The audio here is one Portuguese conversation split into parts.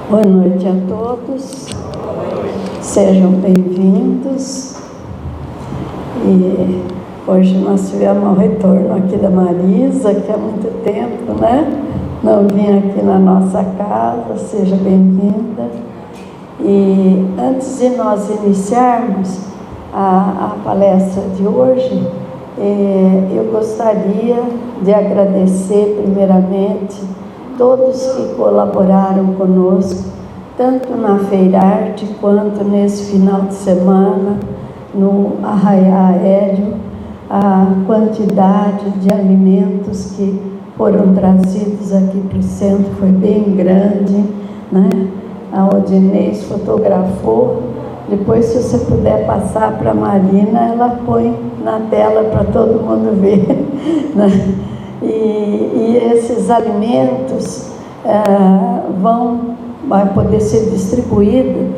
Boa noite a todos, sejam bem-vindos. E hoje nós tivemos um retorno aqui da Marisa, que há muito tempo, não vinha aqui na nossa casa. Seja bem-vinda. E antes de nós iniciarmos a palestra de hoje, eu gostaria de agradecer primeiramente todos que colaboraram conosco, tanto na Feirarte quanto nesse final de semana, no Arraiá Aéreo. A quantidade de alimentos que foram trazidos aqui para o centro foi bem grande, A Odinês fotografou. Depois, se você puder passar para a Marina, ela põe na tela para todo mundo ver, E esses alimentos vai poder ser distribuído,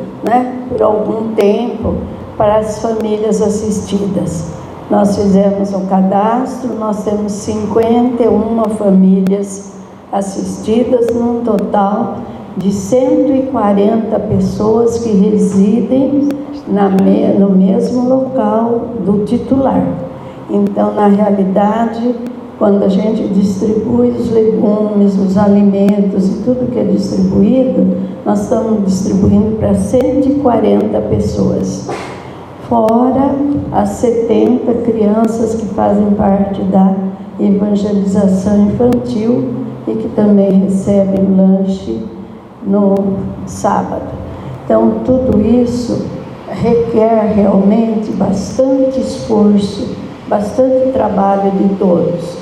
por algum tempo para as famílias assistidas. Nós fizemos um cadastro, nós temos 51 famílias assistidas, num total de 140 pessoas que residem no mesmo local do titular. Então, na realidade, quando a gente distribui os legumes, os alimentos e tudo que é distribuído, nós estamos distribuindo para 140 pessoas. Fora as 70 crianças que fazem parte da evangelização infantil e que também recebem lanche no sábado. Então, tudo isso requer realmente bastante esforço, bastante trabalho de todos,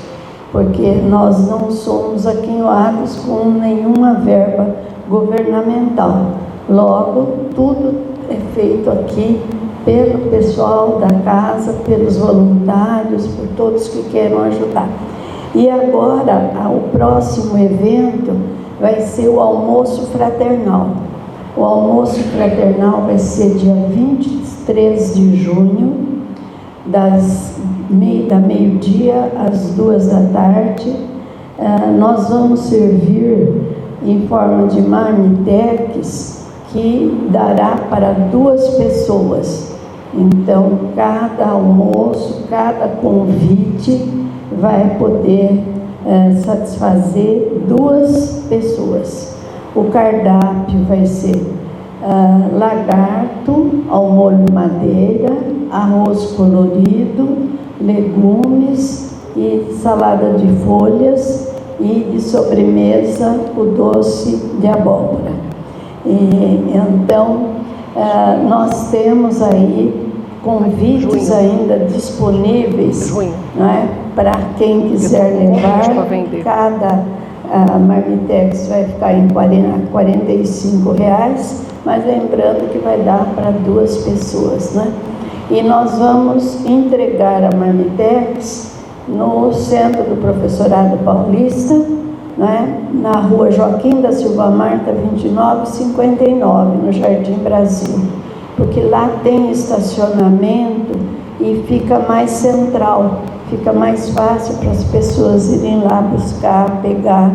porque nós não somos aqui em Oasis com nenhuma verba governamental. Logo, tudo é feito aqui pelo pessoal da casa, pelos voluntários, por todos que queiram ajudar. E agora, o próximo evento vai ser o almoço fraternal. O almoço fraternal vai ser dia 23 de junho, da meio-dia às 2 da tarde. Nós vamos servir em forma de marmitex que dará para 2 pessoas. Então, cada almoço, cada convite vai poder satisfazer 2 pessoas. O cardápio vai ser lagarto ao molho madeira, arroz colorido, legumes e salada de folhas, e de sobremesa o doce de abóbora. Então, nós temos aí convites ainda disponíveis, para quem quiser levar. Cada marmitex vai ficar em R$45, mas lembrando que vai dar para 2 pessoas, E nós vamos entregar a marmitex no Centro do Professorado Paulista, na Rua Joaquim da Silva Marta, 2959, no Jardim Brasil, porque lá tem estacionamento e fica mais central, fica mais fácil para as pessoas irem lá buscar, pegar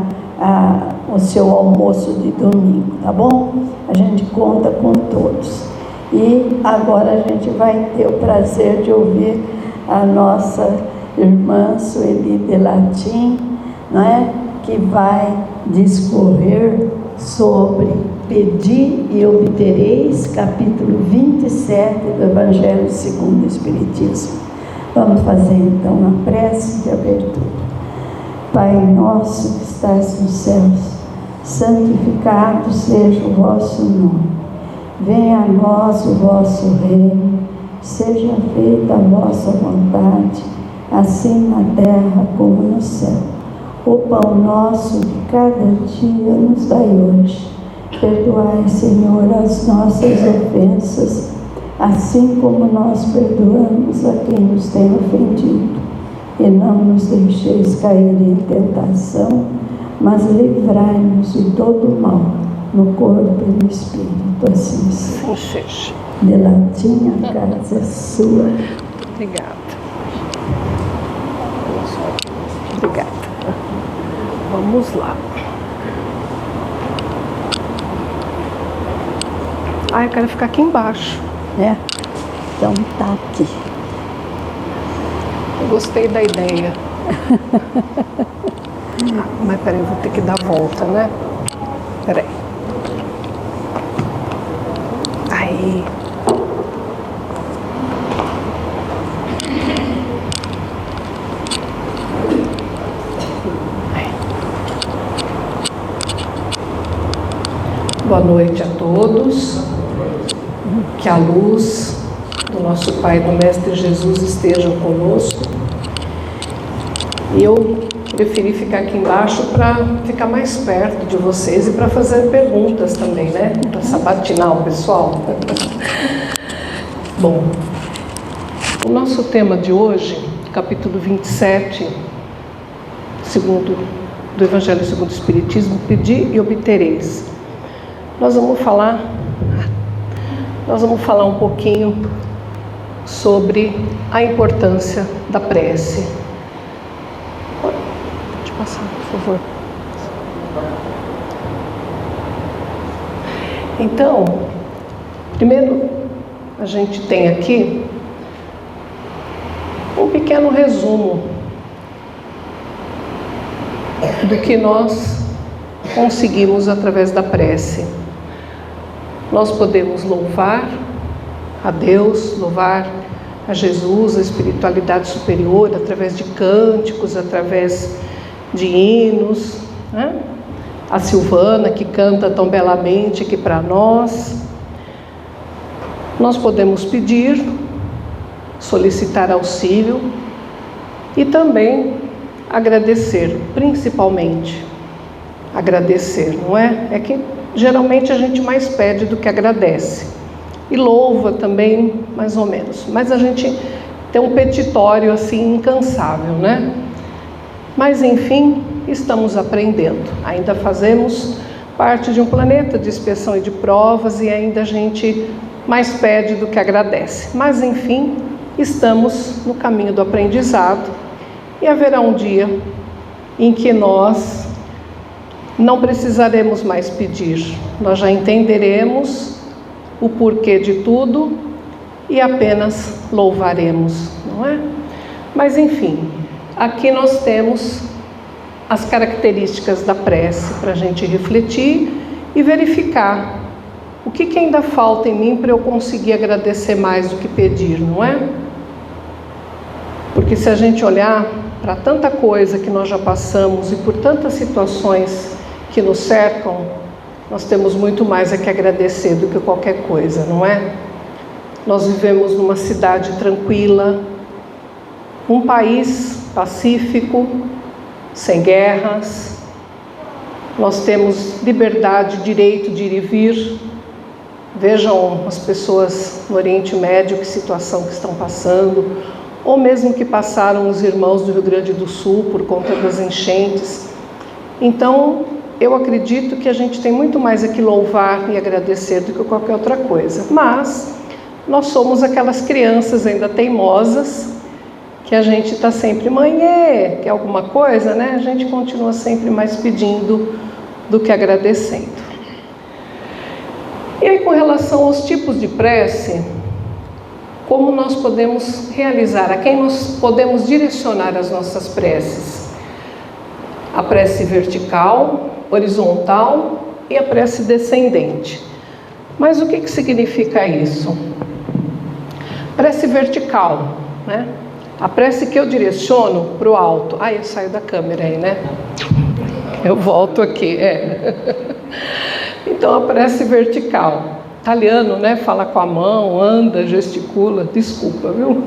o seu almoço de domingo, tá bom? A gente conta com todos. E agora a gente vai ter o prazer de ouvir a nossa irmã Sueli Delatim, que vai discorrer sobre Pedi e obtereis, capítulo 27 do Evangelho segundo o Espiritismo. Vamos fazer então uma prece de abertura. Pai nosso que estás nos céus, santificado seja o vosso nome. Venha a nós o vosso reino, seja feita a vossa vontade, assim na terra como no céu. O pão nosso de cada dia nos dai hoje. Perdoai, Senhor, as nossas ofensas, assim como nós perdoamos a quem nos tem ofendido. E não nos deixeis cair em tentação, mas livrai-nos de todo o mal, no corpo e no espírito, assim seja. Delatim, a casa é sua. Obrigada. Obrigada. Vamos lá. Ah, eu quero ficar aqui embaixo. Então tá aqui. Eu gostei da ideia. Mas peraí, eu vou ter que dar a volta, né? Peraí. Aí. Boa noite a todos. Que a luz do nosso Pai, do Mestre Jesus, esteja conosco. E eu preferi ficar aqui embaixo para ficar mais perto de vocês e para fazer perguntas também, né? Para sabatinar o pessoal. Bom, o nosso tema de hoje, capítulo 27, do Evangelho segundo o Espiritismo, Pedi e obtereis. Nós vamos falar um pouquinho sobre a importância da prece. Pode passar, por favor. Então, primeiro a gente tem aqui um pequeno resumo do que nós conseguimos através da prece. Nós podemos louvar a Deus, louvar a Jesus, a espiritualidade superior, através de cânticos, através de hinos, né? A Silvana, que canta tão belamente aqui para nós. Nós podemos pedir, solicitar auxílio e também agradecer, principalmente agradecer, não é? É que geralmente a gente mais pede do que agradece. E louva também, mais ou menos. Mas a gente tem um petitório assim incansável, né? Mas enfim, estamos aprendendo. Ainda fazemos parte de um planeta de expiação e de provas e ainda a gente mais pede do que agradece. Mas enfim, estamos no caminho do aprendizado e haverá um dia em que nós não precisaremos mais pedir. Nós já entenderemos o porquê de tudo e apenas louvaremos, não é? Mas enfim, aqui nós temos as características da prece para a gente refletir e verificar o que ainda falta em mim para eu conseguir agradecer mais do que pedir, não é? Porque se a gente olhar para tanta coisa que nós já passamos e por tantas situações que nos cercam, nós temos muito mais a que agradecer do que qualquer coisa, não é? Nós vivemos numa cidade tranquila, um país pacífico, sem guerras. Nós temos liberdade, direito de ir e vir. Vejam as pessoas no Oriente Médio, que situação que estão passando, ou mesmo que passaram os irmãos do Rio Grande do Sul por conta das enchentes. Então, eu acredito que a gente tem muito mais a que louvar e agradecer do que qualquer outra coisa. Mas nós somos aquelas crianças ainda teimosas, que a gente está sempre, mãe, quer alguma coisa, né? A gente continua sempre mais pedindo do que agradecendo. E aí, com relação aos tipos de prece, como nós podemos realizar, a quem nós podemos direcionar as nossas preces? A prece vertical, horizontal e a prece descendente. Mas o que significa isso? Prece vertical, né? A prece que eu direciono para o alto. Eu saio da câmera aí, né? Eu volto aqui, Então, a prece vertical. Italiano, né? Fala com a mão, anda, gesticula. Desculpa, viu?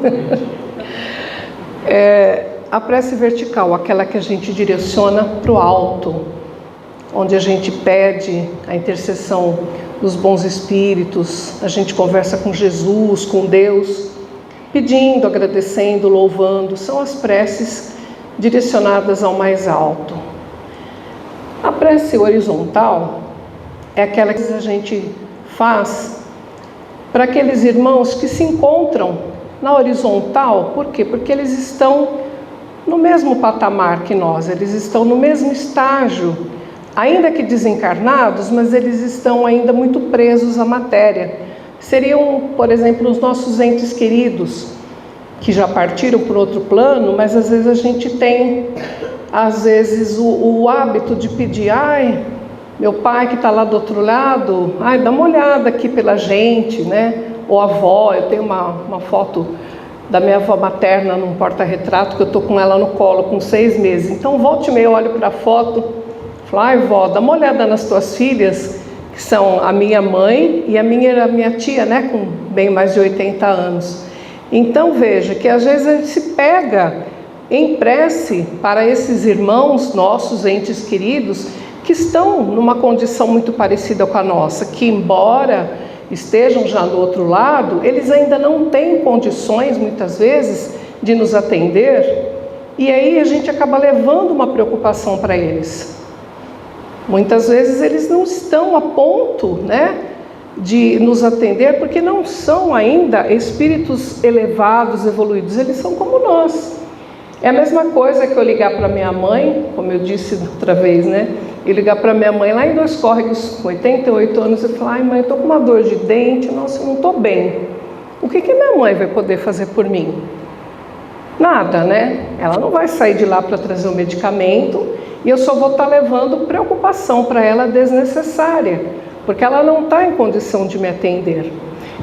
A prece vertical, aquela que a gente direciona para o alto, onde a gente pede a intercessão dos bons espíritos, a gente conversa com Jesus, com Deus, pedindo, agradecendo, louvando. São as preces direcionadas ao mais alto. A prece horizontal é aquela que a gente faz para aqueles irmãos que se encontram na horizontal. Por quê? Porque eles estão no mesmo patamar que nós, eles estão no mesmo estágio, ainda que desencarnados, mas eles estão ainda muito presos à matéria. seriam, por exemplo, os nossos entes queridos, que já partiram para outro plano, mas às vezes a gente tem, o hábito de pedir, ai, meu pai que está lá do outro lado, ai, dá uma olhada aqui pela gente, né? Ou a avó, eu tenho uma foto da minha avó materna num porta-retrato, que eu estou com ela no colo com 6 meses. Então, volta e meia eu olho para a foto, falo, ai, vó, dá uma olhada nas tuas filhas, que são a minha mãe e a minha tia, né? Com bem mais de 80 anos. Então, veja que às vezes a gente se pega em prece para esses irmãos, nossos entes queridos, que estão numa condição muito parecida com a nossa, que embora estejam já do outro lado, eles ainda não têm condições, muitas vezes, de nos atender, e aí a gente acaba levando uma preocupação para eles. Muitas vezes eles não estão a ponto, né, de nos atender, porque não são ainda espíritos elevados, evoluídos, eles são como nós. É a mesma coisa que eu ligar para minha mãe, como eu disse outra vez, né? Eu ligar para minha mãe lá em Dois Córregos, com 88 anos, e falar, ai mãe, eu estou com uma dor de dente, nossa, eu não estou bem. O que minha mãe vai poder fazer por mim? Nada, né? Ela não vai sair de lá para trazer o medicamento, e eu só vou estar levando preocupação para ela desnecessária, porque ela não está em condição de me atender.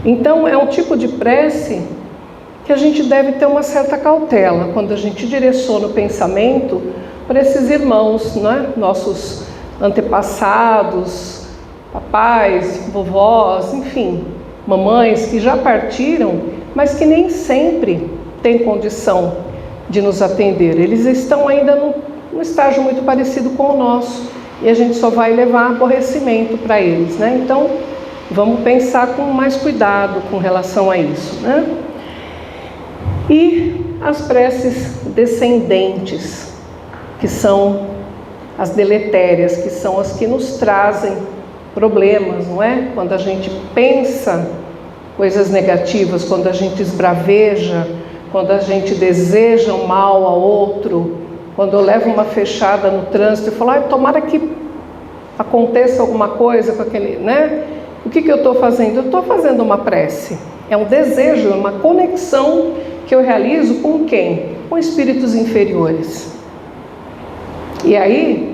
Então, é um tipo de prece que a gente deve ter uma certa cautela quando a gente direciona o pensamento para esses irmãos, né? Nossos antepassados, papais, vovós, enfim, mamães que já partiram, mas que nem sempre têm condição de nos atender. Eles estão ainda num estágio muito parecido com o nosso e a gente só vai levar aborrecimento para eles, né? Então, vamos pensar com mais cuidado com relação a isso, né? E as preces descendentes, que são as deletérias, que são as que nos trazem problemas, não é? Quando a gente pensa coisas negativas, quando a gente esbraveja, quando a gente deseja o mal ao outro, quando eu levo uma fechada no trânsito e falo, ai, tomara que aconteça alguma coisa com aquele, né? O que eu estou fazendo? Eu estou fazendo uma prece. É um desejo, é uma conexão que eu realizo com quem? Com espíritos inferiores. E aí,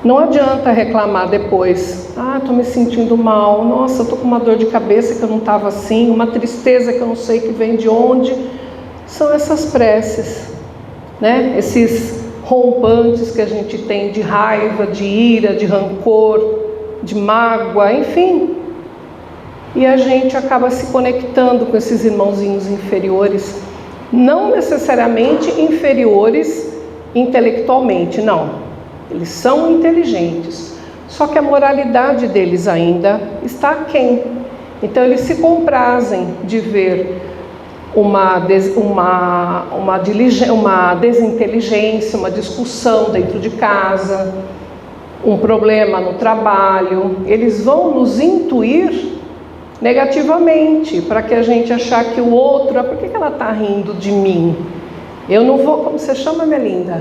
não adianta reclamar depois. Ah, estou me sentindo mal. Nossa, estou com uma dor de cabeça que eu não estava assim. Uma tristeza que eu não sei que vem de onde. São essas preces, né? Esses rompantes que a gente tem de raiva, de ira, de rancor, de mágoa, enfim. E a gente acaba se conectando com esses irmãozinhos inferiores, não necessariamente inferiores intelectualmente, não. Eles são inteligentes, só que a moralidade deles ainda está aquém. Então eles se comprazem de ver uma desinteligência, uma discussão dentro de casa, um problema no trabalho. Eles vão nos intuir negativamente, para que a gente achar que o outro, por que ela está rindo de mim? Eu não vou, como você chama, minha linda?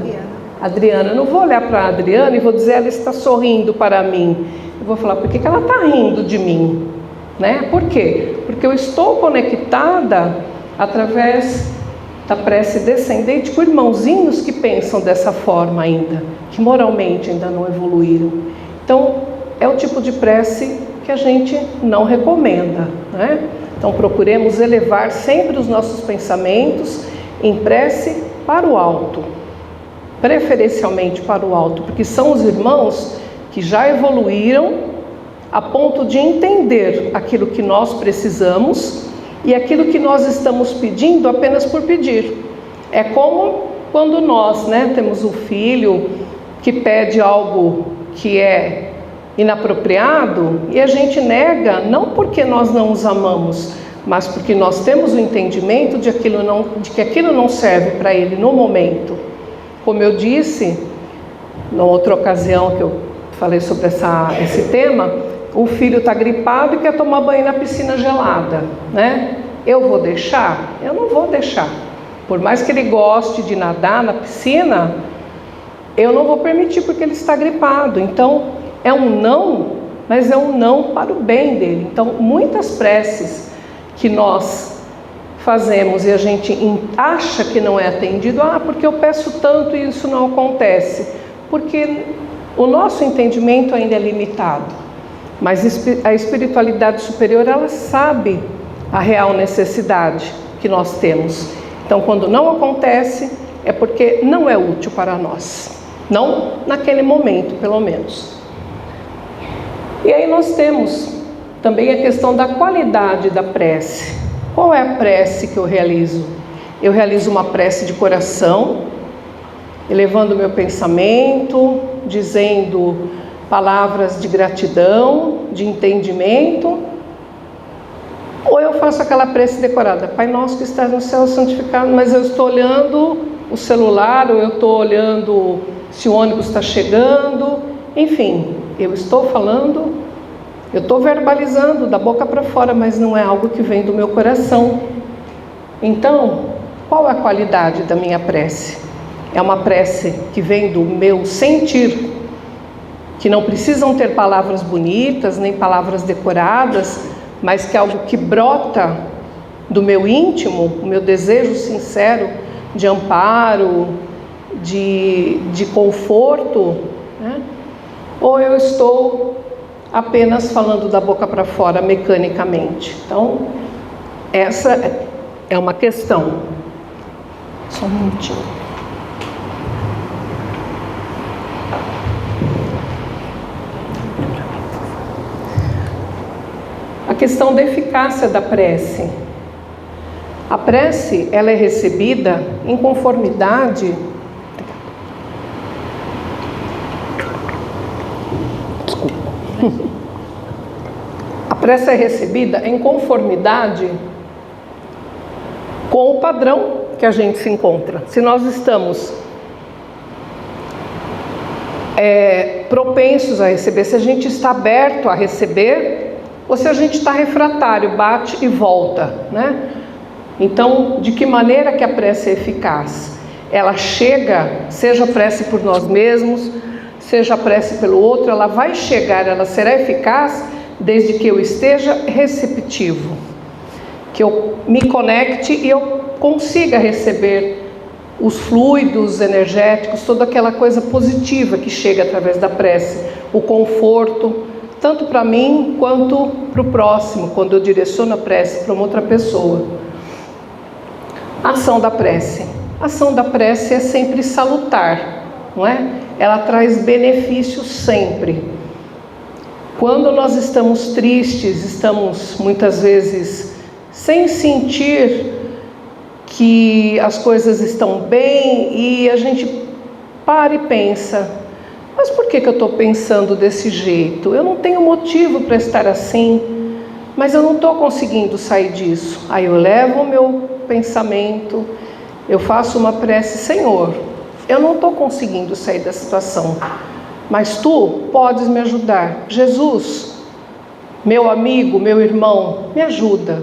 Adriana. Eu não vou olhar para a Adriana e vou dizer, ela está sorrindo para mim. Eu vou falar, por que ela está rindo de mim? Né? Por quê? Porque eu estou conectada através da prece descendente com irmãozinhos que pensam dessa forma ainda, que moralmente ainda não evoluíram. Então, é o tipo de prece que a gente não recomenda, né? Então procuremos elevar sempre os nossos pensamentos em prece para o alto, preferencialmente para o alto, porque são os irmãos que já evoluíram a ponto de entender aquilo que nós precisamos e aquilo que nós estamos pedindo apenas por pedir. É como quando nós, né, temos um filho que pede algo que é inapropriado e a gente nega, não porque nós não os amamos, mas porque nós temos o entendimento de que aquilo não serve para ele no momento. Como eu disse, na outra ocasião que eu falei sobre esse tema, o filho está gripado e quer tomar banho na piscina gelada, né? Eu vou deixar? Eu não vou deixar. Por mais que ele goste de nadar na piscina, eu não vou permitir porque ele está gripado. Então, é um não mas é um não para o bem dele. Então, muitas preces que nós fazemos e a gente acha que não é atendido, porque eu peço tanto e isso não acontece, porque o nosso entendimento ainda é limitado, mas a espiritualidade superior, ela sabe a real necessidade que nós temos. Então, quando não acontece, é porque não é útil para nós, não naquele momento, pelo menos. E aí nós temos também a questão da qualidade da prece. Qual é a prece que eu realizo? Eu realizo uma prece de coração, elevando o meu pensamento, dizendo palavras de gratidão, de entendimento, ou eu faço aquela prece decorada, Pai nosso que estás no céu, santificado, mas eu estou olhando o celular, ou eu estou olhando se o ônibus está chegando, enfim, eu estou falando, eu estou verbalizando da boca para fora, mas não é algo que vem do meu coração. Então, qual é a qualidade da minha prece? É uma prece que vem do meu sentir, que não precisam ter palavras bonitas, nem palavras decoradas, mas que é algo que brota do meu íntimo, o meu desejo sincero de amparo, de conforto, né? Ou eu estou apenas falando da boca para fora, mecanicamente. Então, essa é uma questão. Só um minutinho. A questão da eficácia da prece. A prece, ela é recebida em conformidade. Desculpa. A prece é recebida em conformidade com o padrão que a gente se encontra. Se nós estamos propensos a receber, se a gente está aberto a receber, ou se a gente está refratário, bate e volta, né? Então, de que maneira que a prece é eficaz? Ela chega, seja a prece por nós mesmos, seja a prece pelo outro, ela vai chegar, ela será eficaz desde que eu esteja receptivo, que eu me conecte e eu consiga receber os fluidos energéticos, toda aquela coisa positiva que chega através da prece, o conforto, tanto para mim quanto para o próximo, quando eu direciono a prece para uma outra pessoa. A ação da prece. A ação da prece é sempre salutar, não é? Ela traz benefícios sempre. Quando nós estamos tristes, estamos muitas vezes sem sentir que as coisas estão bem e a gente para e pensa, mas por que eu estou pensando desse jeito? Eu não tenho motivo para estar assim, mas eu não estou conseguindo sair disso. Aí eu levo o meu pensamento, eu faço uma prece, Senhor, eu não estou conseguindo sair da situação, mas Tu podes me ajudar. Jesus, meu amigo, meu irmão, me ajuda.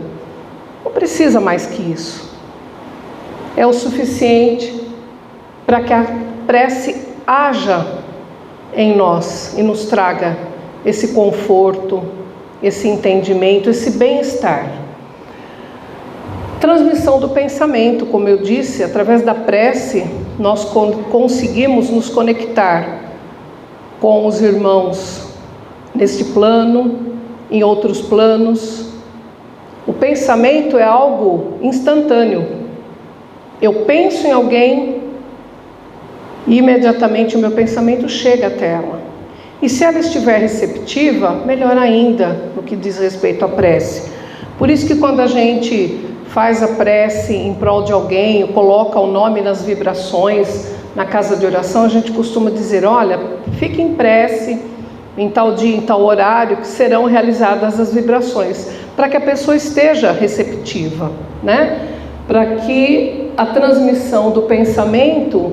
Não precisa mais que isso. É o suficiente para que a prece haja em nós e nos traga esse conforto, esse entendimento, esse bem-estar. Transmissão do pensamento, como eu disse, através da prece nós conseguimos nos conectar com os irmãos neste plano, em outros planos. O pensamento é algo instantâneo. Eu penso em alguém e imediatamente o meu pensamento chega até ela. E se ela estiver receptiva, melhor ainda no que diz respeito à prece. Por isso que quando a gente faz a prece em prol de alguém, coloca o nome nas vibrações, na casa de oração, a gente costuma dizer, olha, fique em prece, em tal dia, em tal horário, que serão realizadas as vibrações, para que a pessoa esteja receptiva, né? Para que a transmissão do pensamento,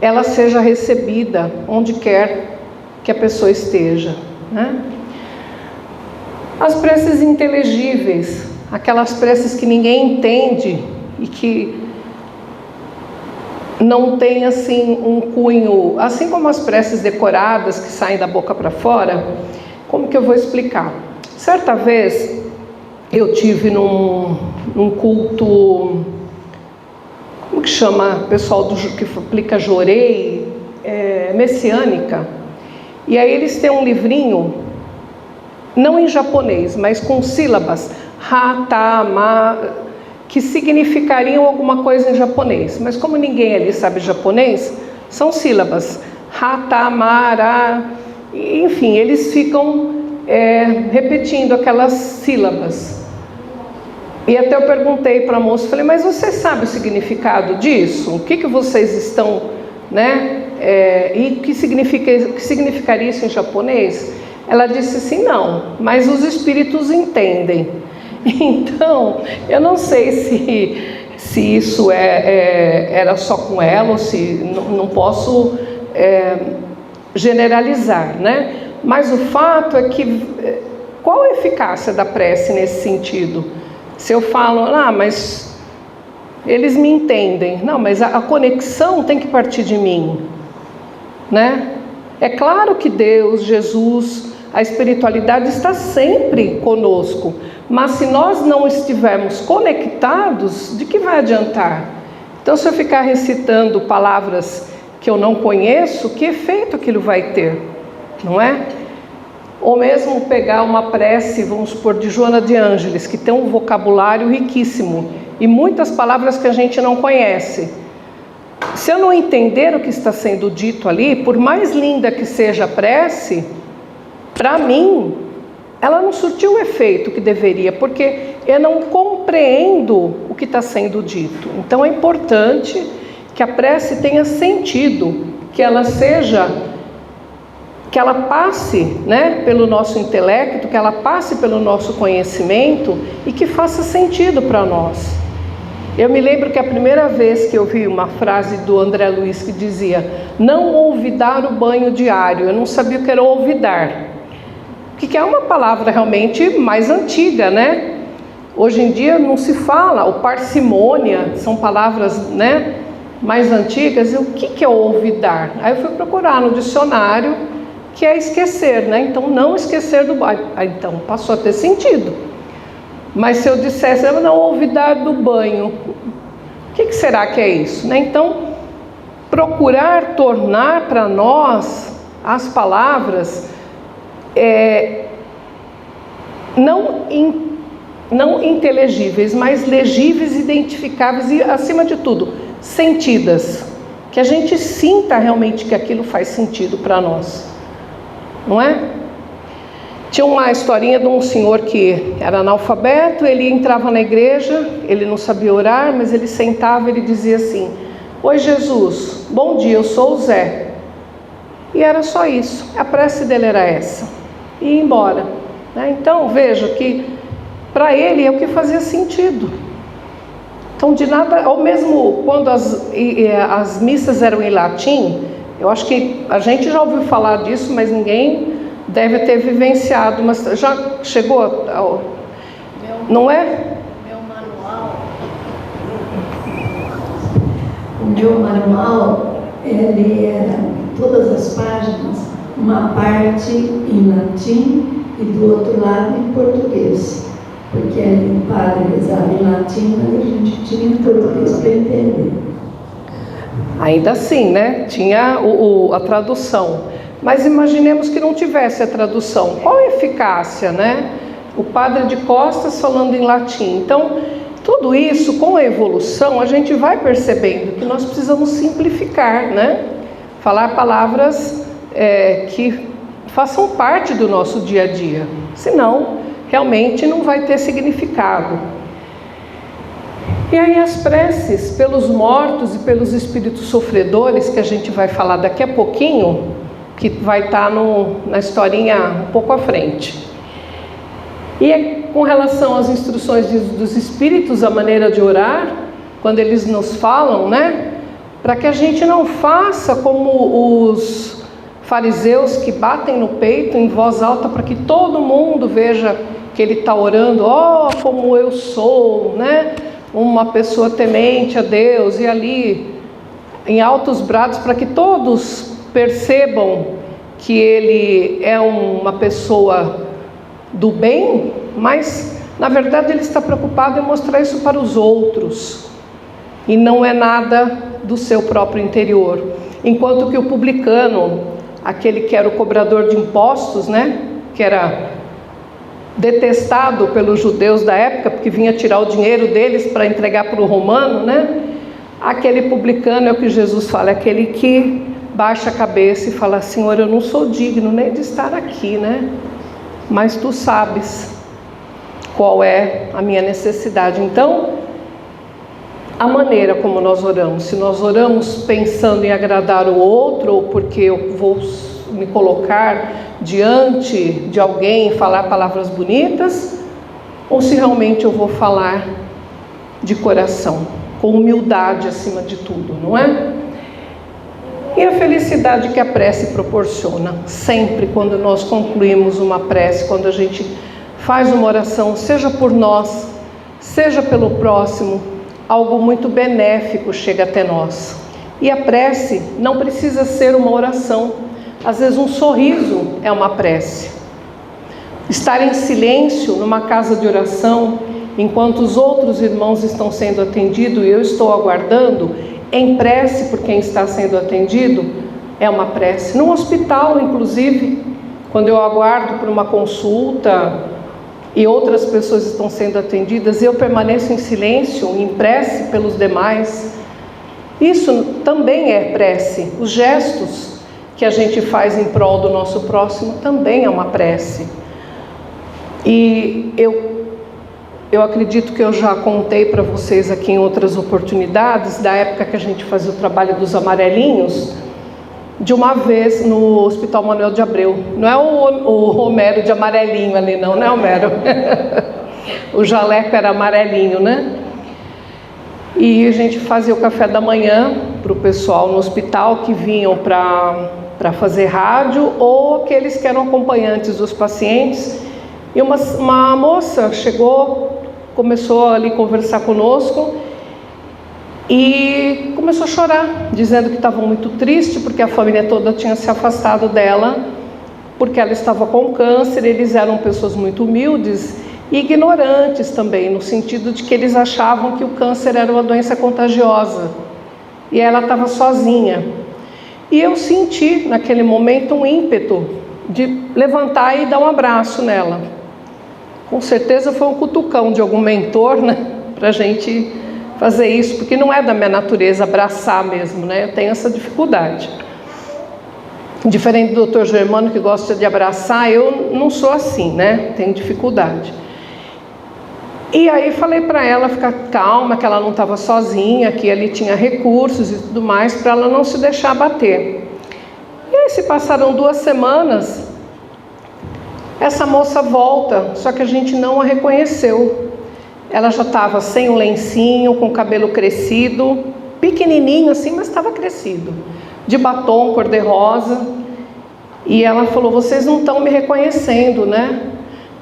ela seja recebida onde quer que a pessoa esteja, né? As preces inteligíveis, aquelas preces que ninguém entende e que não tem assim um cunho, assim como as preces decoradas que saem da boca para fora, Como que eu vou explicar? Certa vez eu tive num culto, como que chama, pessoal que aplica Jorei, messiânica, e aí eles têm um livrinho, não em japonês, mas com sílabas, ha, ta, ma, que significariam alguma coisa em japonês, mas como ninguém ali sabe japonês, são sílabas, ha, ta, ma, ra, enfim, eles ficam repetindo aquelas sílabas. E até eu perguntei para a moça, falei, mas você sabe o significado disso? O que vocês estão, né? E o que significaria isso em japonês? Ela disse assim, não, mas os espíritos entendem. Então, eu não sei se isso era só com ela, ou se não posso generalizar, né? Mas o fato é que, qual a eficácia da prece nesse sentido? Se eu falo, mas eles me entendem. Não, mas a conexão tem que partir de mim, né? É claro que Deus, Jesus, a espiritualidade está sempre conosco, mas se nós não estivermos conectados, de que vai adiantar? Então, se eu ficar recitando palavras que eu não conheço, que efeito aquilo vai ter, não é? Ou mesmo pegar uma prece, vamos supor, de Joana de Ângeles, que tem um vocabulário riquíssimo e muitas palavras que a gente não conhece. Se eu não entender o que está sendo dito ali, por mais linda que seja a prece, para mim, ela não surtiu o efeito que deveria, porque eu não compreendo o que está sendo dito. Então é importante que a prece tenha sentido, que ela passe, né, pelo nosso intelecto, que ela passe pelo nosso conhecimento e que faça sentido para nós. Eu me lembro que a primeira vez que eu vi uma frase do André Luiz que dizia, não olvidar o banho diário, eu não sabia o que era olvidar, que é uma palavra realmente mais antiga, né? Hoje em dia não se fala, o parcimônia, são palavras, né, mais antigas, e o que é olvidar? Aí eu fui procurar no dicionário, que é esquecer, né? Então, não esquecer do banho. Então, passou a ter sentido. Mas se eu dissesse, eu não olvidar do banho, o que será que é isso, né? Então, procurar tornar para nós as palavras não inteligíveis, mas legíveis, identificáveis e, acima de tudo, sentidas. Que a gente sinta realmente que aquilo faz sentido para nós. Não é? Tinha uma historinha de um senhor que era analfabeto, ele entrava na igreja, ele não sabia orar, mas ele sentava e ele dizia assim, oi Jesus, bom dia, eu sou o Zé. E era só isso, a prece dele era essa, e ia embora, né? Então veja que para ele é o que fazia sentido. Então de nada, ou mesmo quando as missas eram em latim, eu acho que a gente já ouviu falar disso, mas ninguém deve ter vivenciado. Mas já chegou ao... Não é? O meu manual, ele era, todas as páginas, uma parte em latim e do outro lado em português. Porque o padre rezava em latim, mas a gente tinha em português para entender. Ainda assim, né? Tinha a tradução. Mas imaginemos que não tivesse a tradução. Qual a eficácia, né? O padre de costas falando em latim. Então, tudo isso, com a evolução, a gente vai percebendo que nós precisamos simplificar, né? Falar palavras que façam parte do nosso dia a dia. Senão, realmente não vai ter significado. E aí as preces pelos mortos e pelos espíritos sofredores, que a gente vai falar daqui a pouquinho, que vai estar na historinha um pouco à frente. E com relação às instruções dos espíritos, a maneira de orar, quando eles nos falam, né? Para que a gente não faça como os fariseus que batem no peito em voz alta para que todo mundo veja que ele está orando, como eu sou, né? Uma pessoa temente a Deus, e ali em altos brados para que todos percebam que ele é uma pessoa do bem, mas na verdade ele está preocupado em mostrar isso para os outros, e não é nada do seu próprio interior. Enquanto que o publicano, aquele que era o cobrador de impostos, né, que era detestado pelos judeus da época, porque vinha tirar o dinheiro deles para entregar para o romano, né? Aquele publicano é o que Jesus fala, é aquele que baixa a cabeça e fala: Senhor, eu não sou digno nem de estar aqui, né? Mas tu sabes qual é a minha necessidade. Então, a maneira como nós oramos, se nós oramos pensando em agradar o outro, ou porque eu vou me colocar diante de alguém e falar palavras bonitas, ou se realmente eu vou falar de coração, com humildade acima de tudo, não é? E a felicidade que a prece proporciona, sempre quando nós concluímos uma prece, quando a gente faz uma oração, seja por nós, seja pelo próximo, algo muito benéfico chega até nós. E a prece não precisa ser uma oração. Às vezes um sorriso é uma prece. Estar em silêncio numa casa de oração, enquanto os outros irmãos estão sendo atendidos e eu estou aguardando, em prece por quem está sendo atendido, é uma prece. No hospital, inclusive, quando eu aguardo por uma consulta e outras pessoas estão sendo atendidas, eu permaneço em silêncio, em prece pelos demais. Isso também é prece. Os gestos que a gente faz em prol do nosso próximo também é uma prece. E eu acredito que eu já contei para vocês aqui em outras oportunidades, da época que a gente fazia o trabalho dos amarelinhos, de uma vez no Hospital Manuel de Abreu. Não é o Romero de amarelinho ali, não, né, Romero? O jaleco era amarelinho, né? E a gente fazia o café da manhã para o pessoal no hospital que vinham para fazer rádio, ou aqueles que eram acompanhantes dos pacientes. E uma moça chegou, começou ali a conversar conosco e começou a chorar, dizendo que estava muito triste porque a família toda tinha se afastado dela, porque ela estava com câncer. Eles eram pessoas muito humildes e ignorantes também, no sentido de que eles achavam que o câncer era uma doença contagiosa, e ela estava sozinha. E eu senti naquele momento um ímpeto de levantar e dar um abraço nela. Com certeza foi um cutucão de algum mentor, né, para a gente fazer isso, porque não é da minha natureza abraçar mesmo, né? Eu tenho essa dificuldade. Diferente do Dr. Germano, que gosta de abraçar, eu não sou assim, né? Tenho dificuldade. E aí falei para ela ficar calma, que ela não estava sozinha, que ali tinha recursos e tudo mais, para ela não se deixar abater. E aí se passaram 2 semanas, essa moça volta, só que a gente não a reconheceu. Ela já estava sem o lencinho, com o cabelo crescido, pequenininho assim, mas estava crescido, de batom cor-de-rosa. E ela falou: vocês não estão me reconhecendo, né?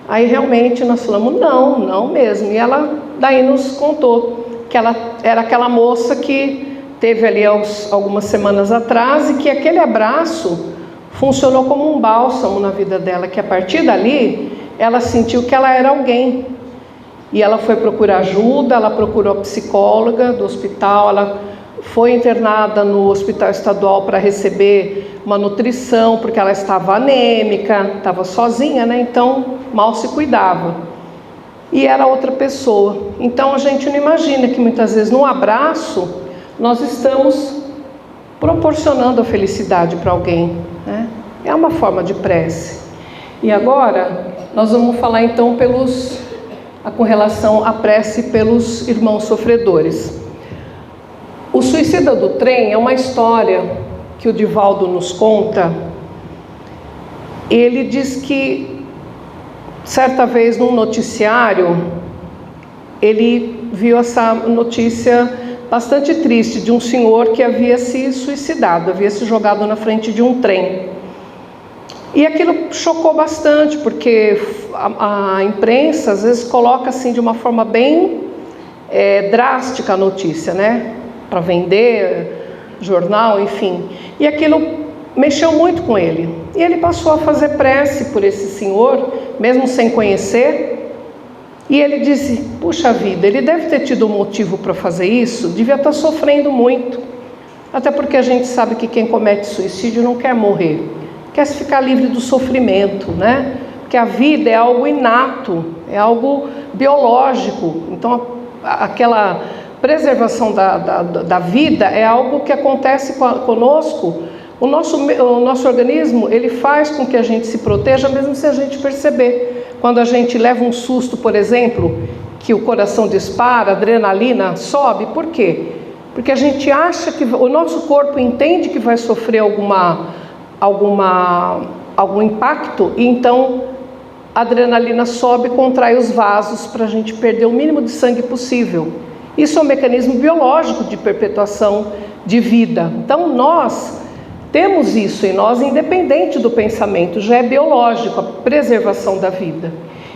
Aí realmente nós falamos: não mesmo. E ela daí nos contou que ela era aquela moça que teve ali algumas semanas atrás, e que aquele abraço funcionou como um bálsamo na vida dela, que a partir dali ela sentiu que ela era alguém. E ela foi procurar ajuda, ela procurou a psicóloga do hospital, ela foi internada no hospital estadual para receber uma nutrição, porque ela estava anêmica, estava sozinha, né? Então mal se cuidava. E era outra pessoa. Então a gente não imagina que muitas vezes num abraço nós estamos proporcionando a felicidade para alguém, né? É uma forma de prece. E agora nós vamos falar então com relação à prece pelos irmãos sofredores. O Suicida do Trem é uma história que o Divaldo nos conta. Ele diz que certa vez num noticiário ele viu essa notícia bastante triste de um senhor que havia se suicidado, havia se jogado na frente de um trem. E aquilo chocou bastante, porque a imprensa às vezes coloca assim de uma forma bem drástica a notícia, né? Para vender jornal, enfim. E aquilo mexeu muito com ele. E ele passou a fazer prece por esse senhor, mesmo sem conhecer. E ele disse, puxa vida, ele deve ter tido um motivo para fazer isso, devia estar sofrendo muito. Até porque a gente sabe que quem comete suicídio não quer morrer, quer se ficar livre do sofrimento, né? Porque a vida é algo inato, é algo biológico. Então, aquela preservação da vida é algo que acontece conosco. O nosso organismo, ele faz com que a gente se proteja, mesmo sem a gente perceber. Quando a gente leva um susto, por exemplo, que o coração dispara, a adrenalina sobe, por quê? Porque a gente acha que o nosso corpo entende que vai sofrer algum impacto, e então a adrenalina sobe e contrai os vasos para a gente perder o mínimo de sangue possível. Isso é um mecanismo biológico de perpetuação de vida. Então nós temos isso em nós, independente do pensamento, já é biológico, a preservação da vida.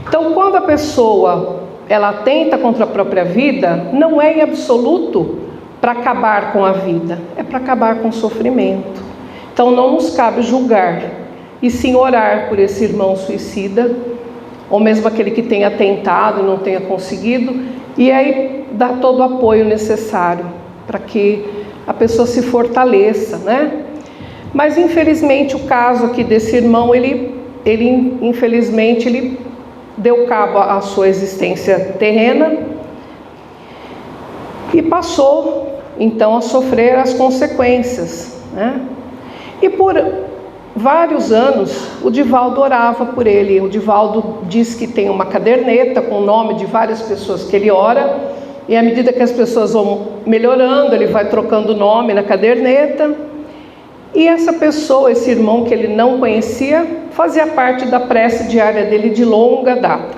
Então, quando a pessoa ela atenta contra a própria vida, não é em absoluto para acabar com a vida, é para acabar com o sofrimento. Então, não nos cabe julgar, e sim orar por esse irmão suicida, ou mesmo aquele que tenha tentado e não tenha conseguido, e aí dar todo o apoio necessário para que a pessoa se fortaleça, né? Mas infelizmente o caso aqui desse irmão, ele deu cabo à sua existência terrena e passou então a sofrer as consequências, né? E por vários anos o Divaldo orava por ele. O Divaldo diz que tem uma caderneta com o nome de várias pessoas que ele ora, e à medida que as pessoas vão melhorando, ele vai trocando o nome na caderneta. E essa pessoa, esse irmão que ele não conhecia, fazia parte da prece diária dele de longa data.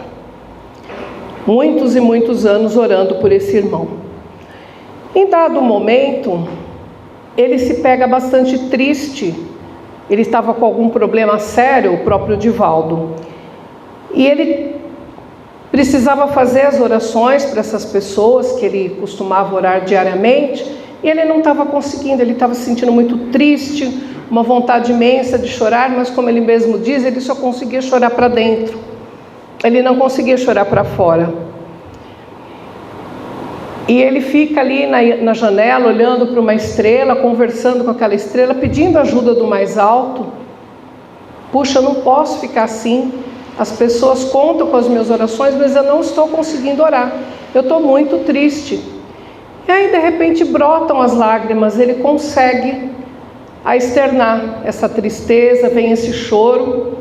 Muitos e muitos anos orando por esse irmão. Em dado momento, ele se pega bastante triste. Ele estava com algum problema sério, o próprio Divaldo. E ele precisava fazer as orações para essas pessoas que ele costumava orar diariamente. E ele não estava conseguindo, ele estava se sentindo muito triste, uma vontade imensa de chorar, mas como ele mesmo diz, ele só conseguia chorar para dentro. Ele não conseguia chorar para fora. E ele fica ali na janela, olhando para uma estrela, conversando com aquela estrela, pedindo ajuda do mais alto. Puxa, eu não posso ficar assim. As pessoas contam com as minhas orações, mas eu não estou conseguindo orar. Eu estou muito triste. E aí de repente brotam as lágrimas, ele consegue externar essa tristeza, vem esse choro,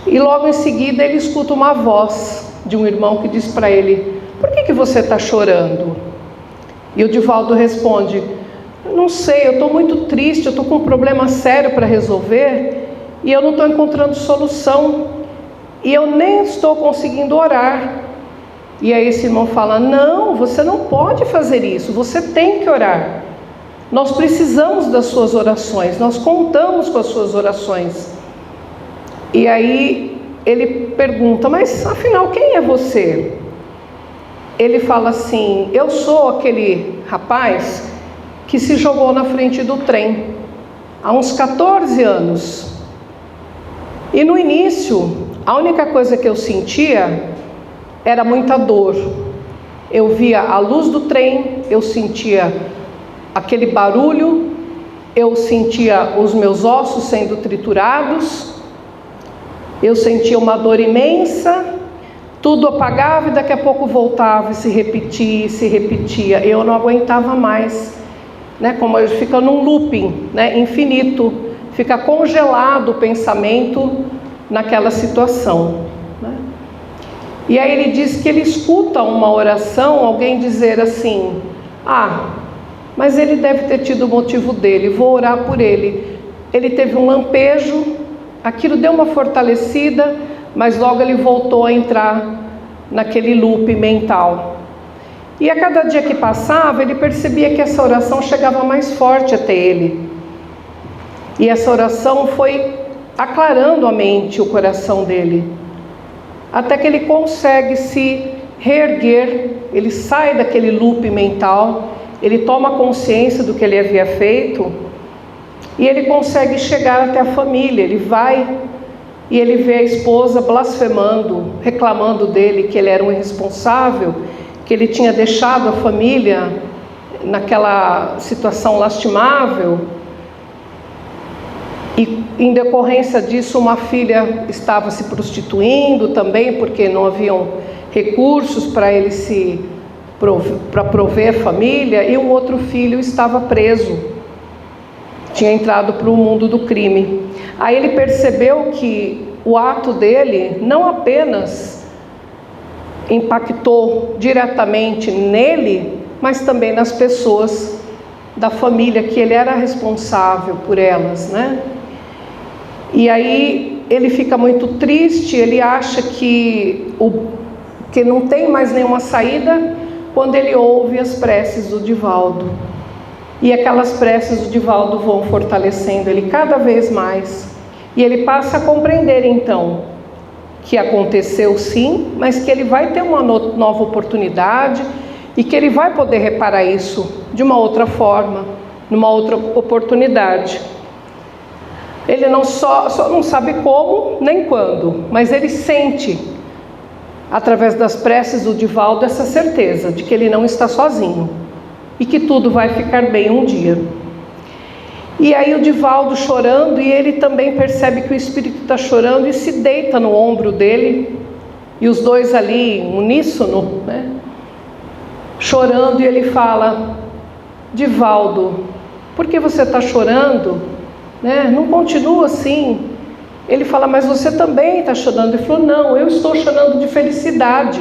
e logo em seguida ele escuta uma voz de um irmão que diz para ele: por que você está chorando? E o Divaldo responde: não sei, eu estou muito triste, eu estou com um problema sério para resolver, e eu não estou encontrando solução, e eu nem estou conseguindo orar. E aí esse irmão fala: não, você não pode fazer isso, você tem que orar. Nós precisamos das suas orações, nós contamos com as suas orações. E aí ele pergunta: mas afinal quem é você? Ele fala assim: eu sou aquele rapaz que se jogou na frente do trem há uns 14 anos. E no início, a única coisa que eu sentia era muita dor. Eu via a luz do trem, eu sentia aquele barulho, eu sentia os meus ossos sendo triturados, eu sentia uma dor imensa, tudo apagava e daqui a pouco voltava e se repetia. Eu não aguentava mais, né? Como fica num looping, né? Infinito, fica congelado o pensamento naquela situação, né? E aí ele diz que ele escuta uma oração, alguém dizer assim: mas ele deve ter tido o motivo dele, vou orar por ele. Ele teve um lampejo, aquilo deu uma fortalecida, mas logo ele voltou a entrar naquele loop mental. E a cada dia que passava, ele percebia que essa oração chegava mais forte até ele. E essa oração foi aclarando a mente, o coração dele, até que ele consegue se reerguer, ele sai daquele loop mental, ele toma consciência do que ele havia feito, E ele consegue chegar até a família. Ele vai e ele vê a esposa blasfemando, reclamando dele, que ele era um irresponsável, que ele tinha deixado a família naquela situação lastimável. E em decorrência disso, uma filha estava se prostituindo também, porque não haviam recursos para ele para prover a família, e um outro filho estava preso, tinha entrado para o mundo do crime. Aí ele percebeu que o ato dele não apenas impactou diretamente nele, mas também nas pessoas da família, que ele era responsável por elas, né? E aí ele fica muito triste, ele acha que não tem mais nenhuma saída, quando ele ouve as preces do Divaldo. E aquelas preces do Divaldo vão fortalecendo ele cada vez mais. E ele passa a compreender então que aconteceu sim, mas que ele vai ter uma nova oportunidade e que ele vai poder reparar isso de uma outra forma, numa outra oportunidade. Ele não só não sabe como nem quando, mas ele sente, através das preces do Divaldo, essa certeza de que ele não está sozinho e que tudo vai ficar bem um dia. E aí o Divaldo chorando, e ele também percebe que o espírito está chorando e se deita no ombro dele, e os dois ali, uníssono, né, chorando, e ele fala: Divaldo, por que você está chorando? Né? Não continua assim. Ele fala: mas você também está chorando. Ele falou: não, eu estou chorando de felicidade,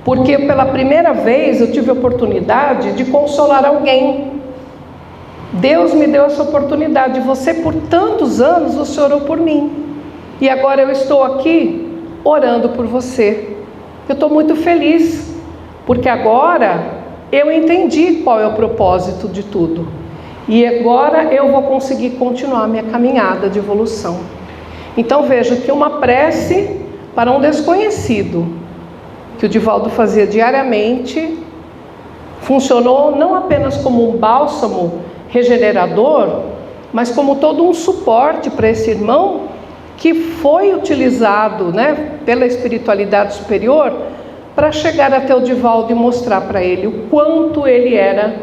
porque pela primeira vez eu tive a oportunidade de consolar alguém. Deus me deu essa oportunidade. Você, por tantos anos, você orou por mim, e agora eu estou aqui orando por você. Eu estou muito feliz, porque agora eu entendi qual é o propósito de tudo, e agora eu vou conseguir continuar minha caminhada de evolução. Então veja que uma prece para um desconhecido, que o Divaldo fazia diariamente, funcionou não apenas como um bálsamo regenerador, mas como todo um suporte para esse irmão, que foi utilizado, né, pela espiritualidade superior para chegar até o Divaldo e mostrar para ele o quanto ele era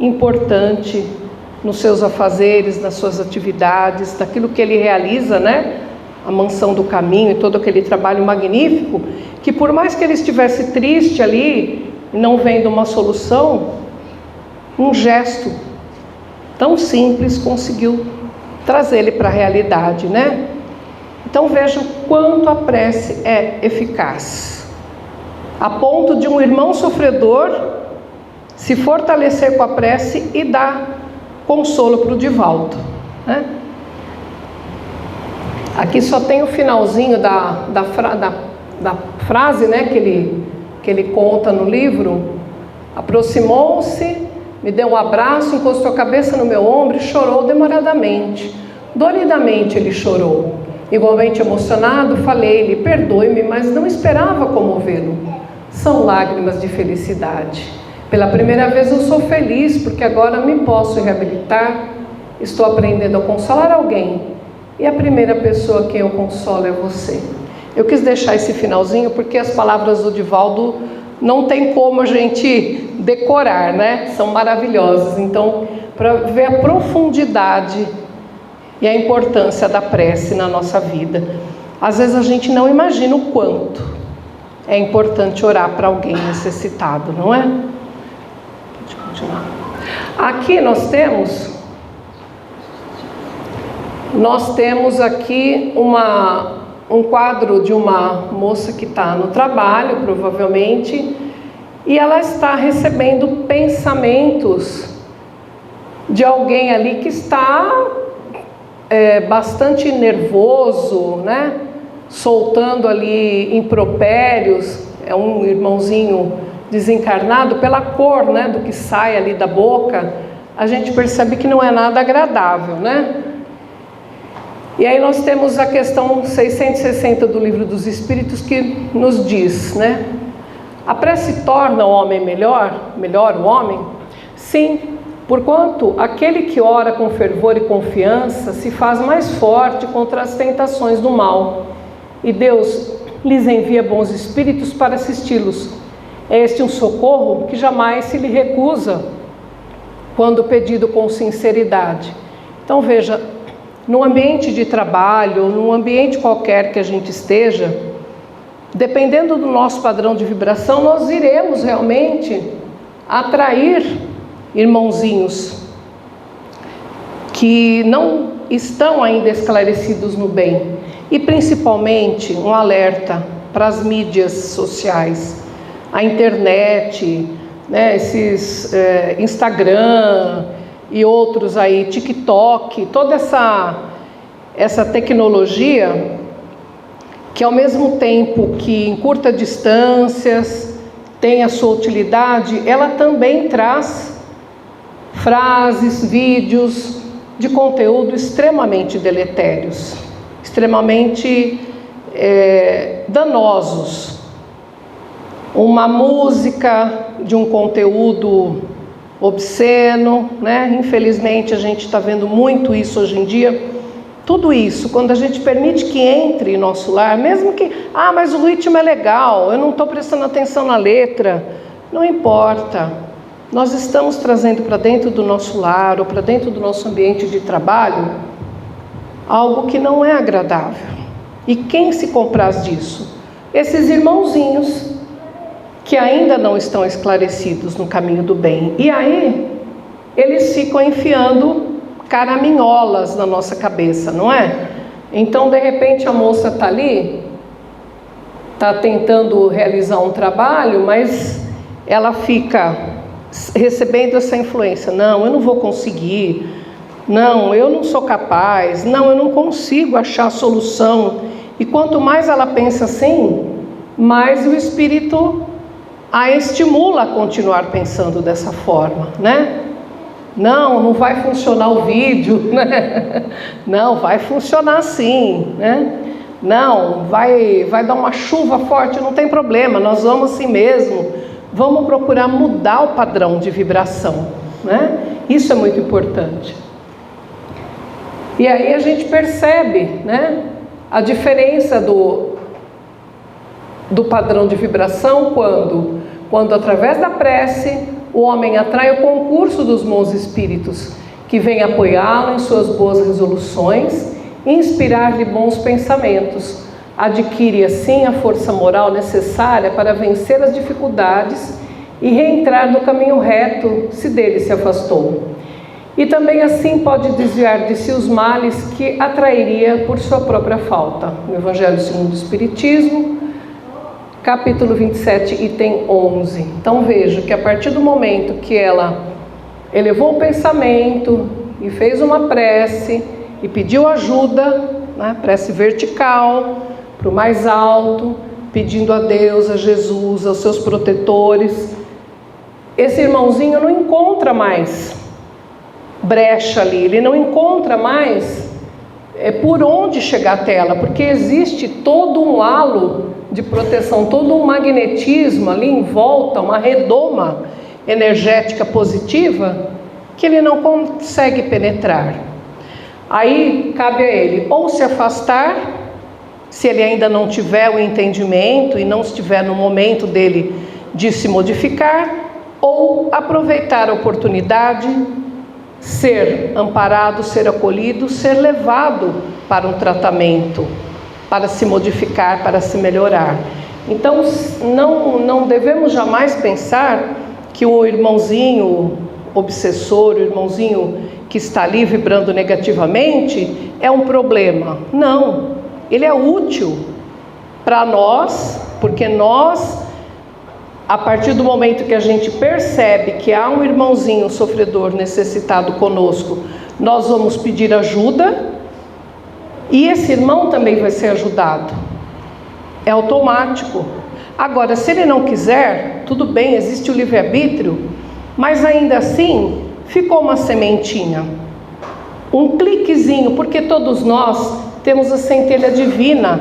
importante nos seus afazeres, nas suas atividades, daquilo que ele realiza, né? A Mansão do Caminho e todo aquele trabalho magnífico, que por mais que ele estivesse triste ali, não vendo uma solução, um gesto tão simples conseguiu trazer ele para a realidade, né? Então vejam quanto a prece é eficaz, a ponto de um irmão sofredor se fortalecer com a prece e dar consolo para o Divaldo, né? Aqui só tem o finalzinho da frase, né, que ele conta no livro. Aproximou-se, me deu um abraço, encostou a cabeça no meu ombro e chorou demoradamente. Doridamente ele chorou. Igualmente emocionado, falei-lhe: perdoe-me, mas não esperava comovê-lo. São lágrimas de felicidade. Pela primeira vez eu sou feliz, porque agora me posso reabilitar. Estou aprendendo a consolar alguém, e a primeira pessoa que eu consolo é você. Eu quis deixar esse finalzinho porque as palavras do Divaldo não tem como a gente decorar, né? São maravilhosas. Então, para ver a profundidade e a importância da prece na nossa vida, às vezes a gente não imagina o quanto é importante orar para alguém necessitado, não é? Pode continuar. Aqui nós temos aqui um quadro de uma moça que está no trabalho, provavelmente, e ela está recebendo pensamentos de alguém ali que está bastante nervoso, né? Soltando ali impropérios. É um irmãozinho desencarnado. Pela cor, né, do que sai ali da boca, a gente percebe que não é nada agradável, né? E aí nós temos a questão 660 do Livro dos Espíritos, que nos diz, né? A prece torna o homem melhor o homem? Sim, Porquanto aquele que ora com fervor e confiança se faz mais forte contra as tentações do mal, e Deus lhes envia bons espíritos para assisti-los. É este um socorro que jamais se lhe recusa, quando pedido com sinceridade. Então veja, no ambiente de trabalho, num ambiente qualquer que a gente esteja, dependendo do nosso padrão de vibração, nós iremos realmente atrair irmãozinhos que não estão ainda esclarecidos no bem. E principalmente um alerta para as mídias sociais, a internet, né, esses Instagram e outros aí, TikTok, toda essa tecnologia que, ao mesmo tempo que encurta distâncias, tem a sua utilidade, ela também traz frases, vídeos de conteúdo extremamente deletérios, extremamente danosos. Uma música de um conteúdo obsceno, né? Infelizmente a gente está vendo muito isso hoje em dia. Tudo isso, quando a gente permite que entre em nosso lar, mesmo que, mas o ritmo é legal, eu não estou prestando atenção na letra, não importa. Nós estamos trazendo para dentro do nosso lar ou para dentro do nosso ambiente de trabalho algo que não é agradável. E quem se compraz disso? Esses irmãozinhos que ainda não estão esclarecidos no caminho do bem. E aí, eles ficam enfiando caraminholas na nossa cabeça, não é? Então, de repente, a moça está ali, está tentando realizar um trabalho, mas ela fica recebendo essa influência. Não, eu não vou conseguir. Não, eu não sou capaz. Não, eu não consigo achar a solução. E quanto mais ela pensa assim, mais o espírito a estimula a continuar pensando dessa forma, né? Não vai funcionar o vídeo, né? Não, vai funcionar sim, né? Não, vai dar uma chuva forte, não tem problema, nós vamos assim mesmo. Vamos procurar mudar o padrão de vibração, né? Isso é muito importante. E aí a gente percebe, né, a diferença do padrão de vibração quando através da prece o homem atrai o concurso dos bons espíritos que vêm apoiá-lo em suas boas resoluções e inspirar-lhe bons pensamentos. Adquire assim a força moral necessária para vencer as dificuldades e reentrar no caminho reto se dele se afastou. E também assim pode desviar de si os males que atrairia por sua própria falta. No Evangelho segundo o Espiritismo, capítulo 27, item 11. Então veja que a partir do momento que ela elevou o pensamento e fez uma prece e pediu ajuda, né, prece vertical, para o mais alto, pedindo a Deus, a Jesus, aos seus protetores, esse irmãozinho não encontra mais brecha ali, ele não encontra mais por onde chegar até ela, porque existe todo um halo de proteção, todo um magnetismo ali em volta, uma redoma energética positiva que ele não consegue penetrar. Aí cabe a ele ou se afastar, se ele ainda não tiver o entendimento e não estiver no momento dele de se modificar, ou aproveitar a oportunidade, ser amparado, ser acolhido, ser levado para um tratamento, para se modificar, para se melhorar. Então não devemos jamais pensar que o irmãozinho obsessor, o irmãozinho que está ali vibrando negativamente é um problema. Não, ele é útil para nós, porque nós, a partir do momento que a gente percebe que há um irmãozinho sofredor necessitado conosco, nós vamos pedir ajuda e esse irmão também vai ser ajudado. É automático. Agora, se ele não quiser, tudo bem, existe o livre-arbítrio, mas ainda assim ficou uma sementinha, um cliquezinho, porque todos nós temos a centelha divina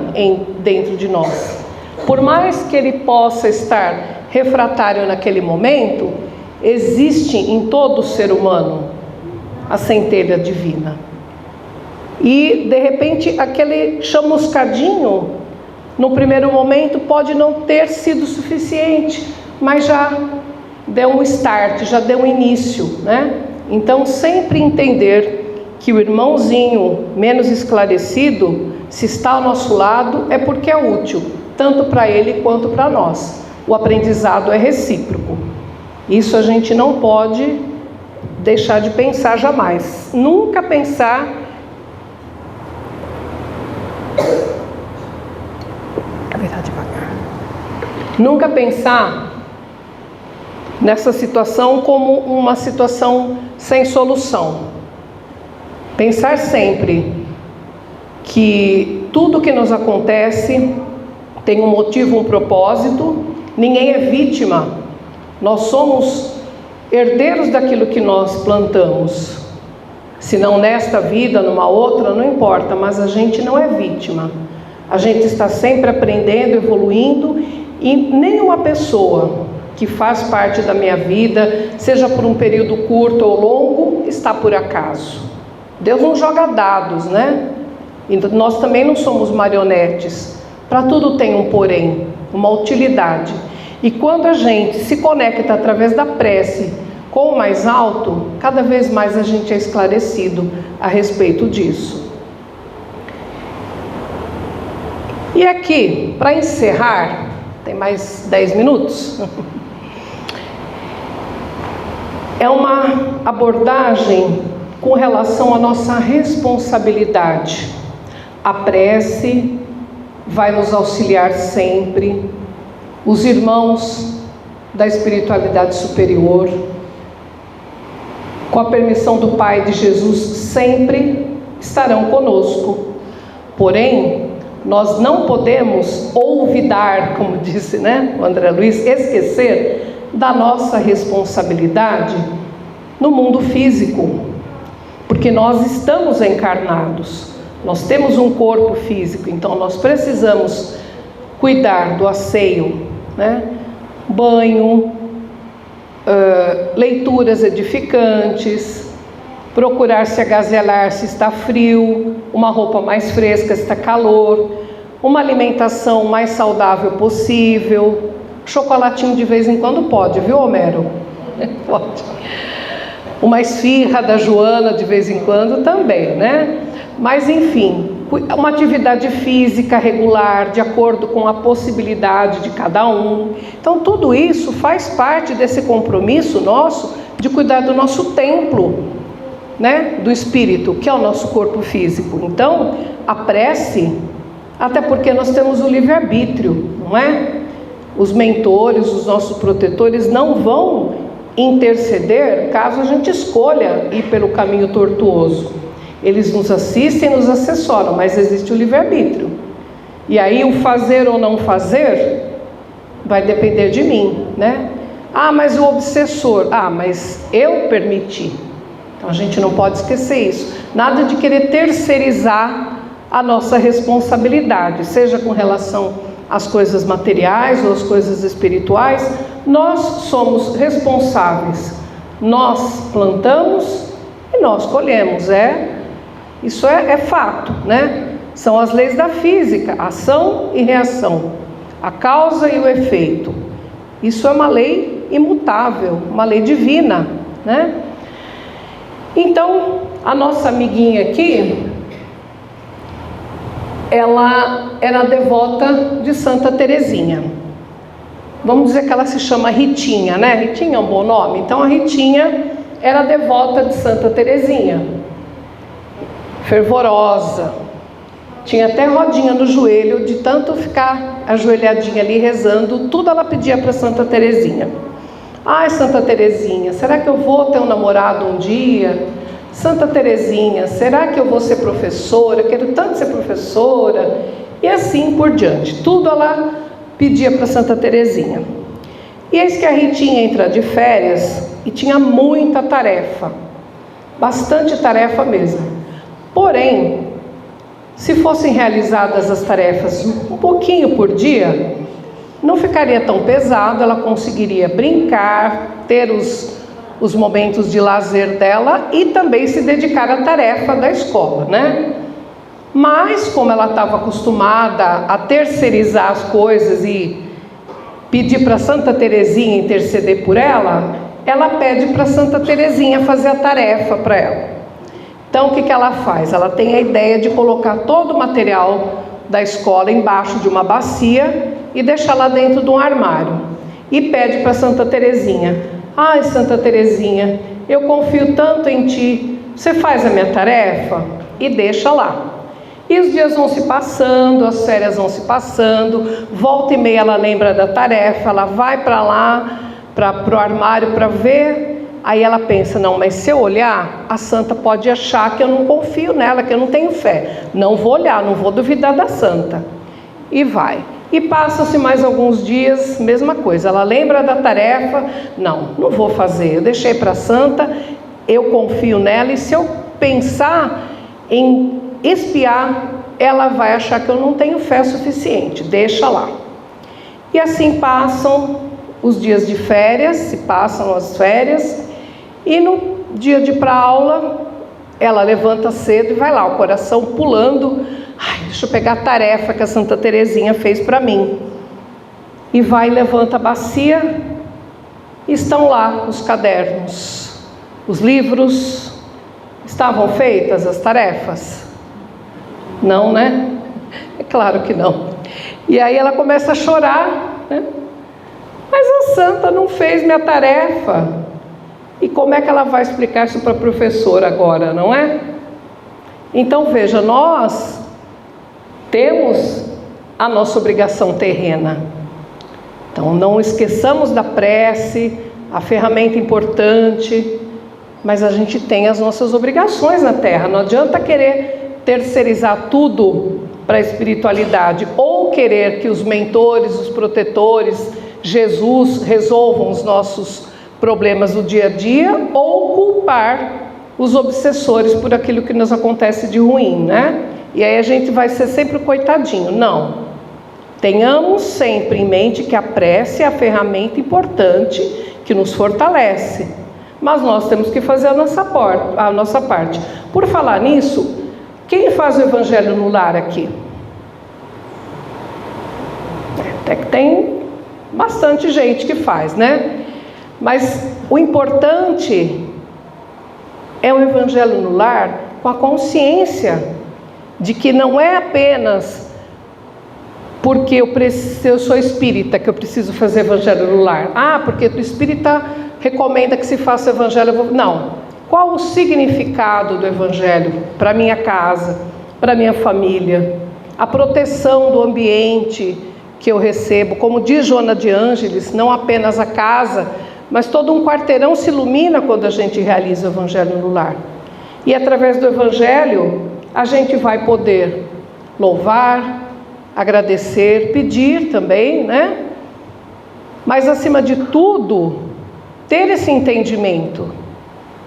dentro de nós. Por mais que ele possa estar refratário naquele momento, existe em todo ser humano a centelha divina. E, de repente, aquele chamuscadinho, no primeiro momento, pode não ter sido suficiente, mas já deu um start, já deu um início, né? Então, sempre entender que o irmãozinho menos esclarecido, se está ao nosso lado, é porque é útil, tanto para ele quanto para nós. O aprendizado é recíproco. Isso a gente não pode deixar de pensar jamais. Nunca pensar... Nunca pensar nessa situação como uma situação sem solução. Pensar sempre que tudo que nos acontece tem um motivo, um propósito. Ninguém é vítima. Nós somos herdeiros daquilo que nós plantamos. Se não nesta vida, numa outra, não importa, mas a gente não é vítima. A gente está sempre aprendendo, evoluindo, e nenhuma pessoa que faz parte da minha vida, seja por um período curto ou longo, está por acaso. Deus não joga dados, né? E nós também não somos marionetes. Para tudo tem um porém, uma utilidade. E quando a gente se conecta através da prece com o mais alto, cada vez mais a gente é esclarecido a respeito disso. E aqui, para encerrar, tem mais 10 minutos? É uma abordagem com relação à nossa responsabilidade. A prece vai nos auxiliar sempre. Os irmãos da espiritualidade superior, com a permissão do Pai de Jesus, sempre estarão conosco. Porém, nós não podemos olvidar, como disse, né, o André Luiz, esquecer da nossa responsabilidade no mundo físico, porque nós estamos encarnados, nós temos um corpo físico, então nós precisamos cuidar do asseio, né? Banho, leituras edificantes, procurar se agasalhar se está frio, uma roupa mais fresca se está calor, uma alimentação mais saudável possível. Chocolatinho de vez em quando pode, viu, Homero? Pode. Uma esfirra da Joana de vez em quando também, né? Mas enfim, uma atividade física regular, de acordo com a possibilidade de cada um. Então tudo isso faz parte desse compromisso nosso de cuidar do nosso templo, né? Do espírito, que é o nosso corpo físico. Então a prece, até porque nós temos o livre-arbítrio, não é? Os mentores, os nossos protetores não vão interceder caso a gente escolha ir pelo caminho tortuoso. Eles nos assistem, nos assessoram, mas existe o livre-arbítrio. E aí o fazer ou não fazer vai depender de mim, né? Ah, mas o obsessor, mas eu permiti. Então a gente não pode esquecer isso. Nada de querer terceirizar a nossa responsabilidade, seja com relação às coisas materiais ou às coisas espirituais. Nós somos responsáveis. Nós plantamos e nós colhemos. Isso é fato, né? São as leis da física, ação e reação, a causa e o efeito. Isso é uma lei imutável, uma lei divina, né? Então, a nossa amiguinha aqui, ela era devota de Santa Teresinha. Vamos dizer que ela se chama Ritinha, né? Ritinha é um bom nome. Então a Ritinha era devota de Santa Teresinha, fervorosa, tinha até rodinha no joelho, de tanto ficar ajoelhadinha ali rezando, tudo ela pedia para Santa Teresinha. Ai, Santa Teresinha, será que eu vou ter um namorado um dia? Santa Teresinha, será que eu vou ser professora? Quero tanto ser professora. E assim por diante. Tudo ela pedia para Santa Teresinha. E eis que a Ritinha entra de férias e tinha muita tarefa. Bastante tarefa mesmo. Porém, se fossem realizadas as tarefas um pouquinho por dia, não ficaria tão pesado, ela conseguiria brincar, ter os momentos de lazer dela e também se dedicar à tarefa da escola, né? Mas, como ela estava acostumada a terceirizar as coisas e pedir para Santa Teresinha interceder por ela, ela pede para Santa Teresinha fazer a tarefa para ela. Então, o que ela faz? Ela tem a ideia de colocar todo o material da escola embaixo de uma bacia e deixar lá dentro de um armário. E pede para Santa Teresinha: ai, Santa Teresinha, eu confio tanto em ti, você faz a minha tarefa? E deixa lá. E os dias vão se passando, as férias vão se passando, volta e meia ela lembra da tarefa, ela vai para lá, para o armário para ver, aí ela pensa: não, mas se eu olhar, a santa pode achar que eu não confio nela, que eu não tenho fé. Não vou olhar, não vou duvidar da santa. E vai. E passam-se mais alguns dias, mesma coisa, ela lembra da tarefa: não vou fazer, eu deixei para a santa, eu confio nela, e se eu pensar em espiar, ela vai achar que eu não tenho fé suficiente, deixa lá. E assim passam os dias de férias, se passam as férias, e no dia de ir para a aula, ela levanta cedo e vai lá, o coração pulando: ai, deixa eu pegar a tarefa que a Santa Teresinha fez para mim. E vai e levanta a bacia, e estão lá os cadernos, os livros. Estavam feitas as tarefas? Não, né? É claro que não. E aí ela começa a chorar, né? Mas a santa não fez minha tarefa. E como é que ela vai explicar isso para a professora agora, não é? Então veja, nós temos a nossa obrigação terrena. Então não esqueçamos da prece, a ferramenta importante, mas a gente tem as nossas obrigações na terra. Não adianta querer terceirizar tudo para a espiritualidade, ou querer que os mentores, os protetores, Jesus resolvam os nossos problemas do dia a dia, ou culpar os obsessores por aquilo que nos acontece de ruim, né? E aí a gente vai ser sempre o coitadinho. Não. Tenhamos sempre em mente que a prece é a ferramenta importante que nos fortalece, mas nós temos que fazer a nossa parte. Por falar nisso, quem faz o evangelho no lar aqui? Até que tem bastante gente que faz, né? Mas o importante é o evangelho no lar com a consciência de que não é apenas porque eu sou espírita que eu preciso fazer evangelho no lar. Ah, porque o espírita recomenda que se faça evangelho. Não. Qual o significado do evangelho para minha casa, para minha família? A proteção do ambiente que eu recebo, como diz Joana de Ângeles, não apenas a casa, mas todo um quarteirão se ilumina quando a gente realiza o evangelho no lar. E através do evangelho, a gente vai poder louvar, agradecer, pedir também, né? Mas acima de tudo, ter esse entendimento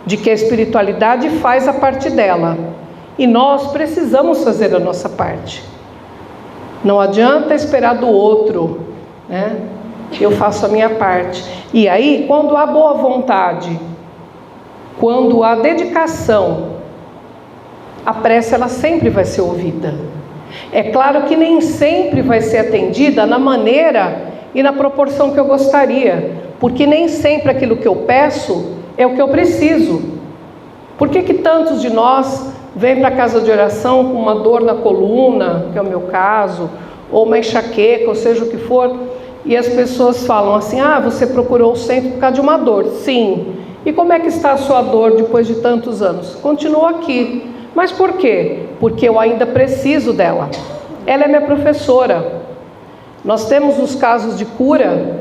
de que a espiritualidade faz a parte dela, e nós precisamos fazer a nossa parte. Não adianta esperar do outro, né? Eu faço a minha parte. E aí, quando há boa vontade, quando há dedicação, a prece ela sempre vai ser ouvida. É claro que nem sempre vai ser atendida na maneira e na proporção que eu gostaria, porque nem sempre aquilo que eu peço é o que eu preciso. Por que tantos de nós vêm para a casa de oração com uma dor na coluna, que é o meu caso, ou uma enxaqueca, ou seja o que for, e as pessoas falam assim: ah, você procurou o centro por causa de uma dor. Sim. E como é que está a sua dor depois de tantos anos? Continua aqui. Mas por quê? Porque eu ainda preciso dela. Ela é minha professora. Nós temos os casos de cura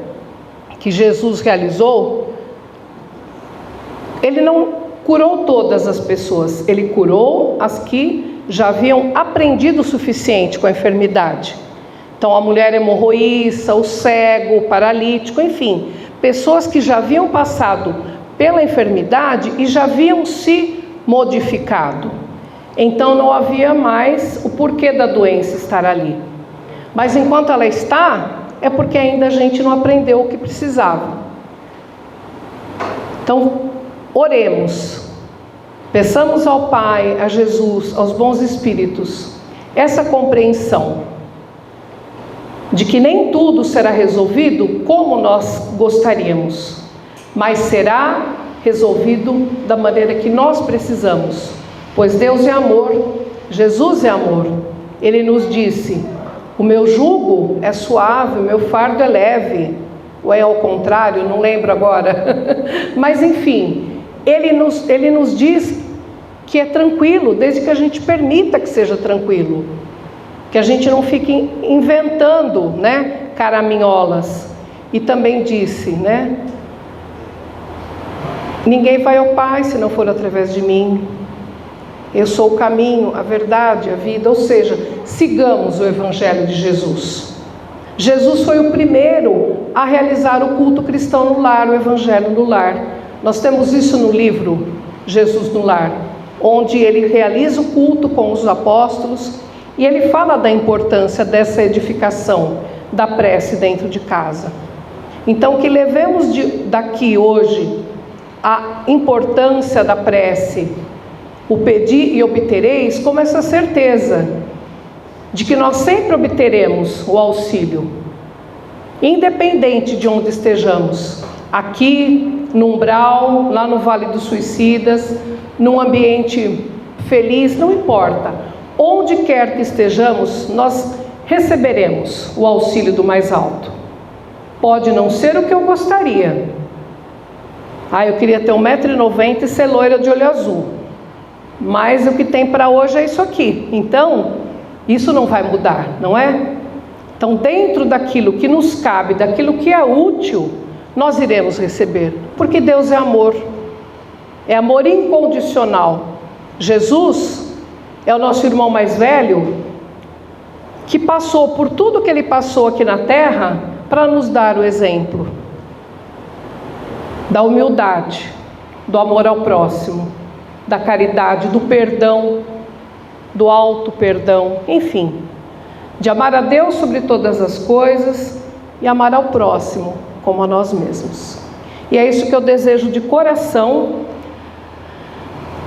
que Jesus realizou. Ele não curou todas as pessoas, ele curou as que já haviam aprendido o suficiente com a enfermidade. Então a mulher hemorroíça, o cego, o paralítico, enfim, pessoas que já haviam passado pela enfermidade e já haviam se modificado. Então não havia mais o porquê da doença estar ali. Mas enquanto ela está, é porque ainda a gente não aprendeu o que precisava. Então, oremos, peçamos ao Pai, a Jesus, aos bons espíritos, essa compreensão de que nem tudo será resolvido como nós gostaríamos, mas será resolvido da maneira que nós precisamos, pois Deus é amor, Jesus é amor. Ele nos disse: o meu jugo é suave, o meu fardo é leve, ou é ao contrário, não lembro agora, mas enfim, ele nos diz que é tranquilo, desde que a gente permita que seja tranquilo, que a gente não fique inventando, né, caraminholas. E também disse, né, ninguém vai ao Pai se não for através de mim. Eu sou o caminho, a verdade, a vida. Ou seja, sigamos o Evangelho de Jesus. Jesus foi o primeiro a realizar o culto cristão no lar, o Evangelho no lar. Nós temos isso no livro Jesus no Lar, onde ele realiza o culto com os apóstolos e ele fala da importância dessa edificação da prece dentro de casa. Então, que levemos daqui hoje a importância da prece, o pedir e obtereis, como essa certeza de que nós sempre obteremos o auxílio, independente de onde estejamos, aqui, no umbral, lá no Vale dos Suicidas, num ambiente feliz, não importa. Onde quer que estejamos, nós receberemos o auxílio do mais alto. Pode não ser o que eu gostaria. Eu queria ter 1,90 m e ser loira de olho azul. Mas o que tem para hoje é isso aqui. Então, isso não vai mudar, não é? Então, dentro daquilo que nos cabe, daquilo que é útil, nós iremos receber. Porque Deus é amor incondicional. Jesus é o nosso irmão mais velho, que passou por tudo que ele passou aqui na terra para nos dar o exemplo da humildade, do amor ao próximo, da caridade, do perdão, do alto perdão, enfim, de amar a Deus sobre todas as coisas e amar ao próximo como a nós mesmos. E é isso que eu desejo de coração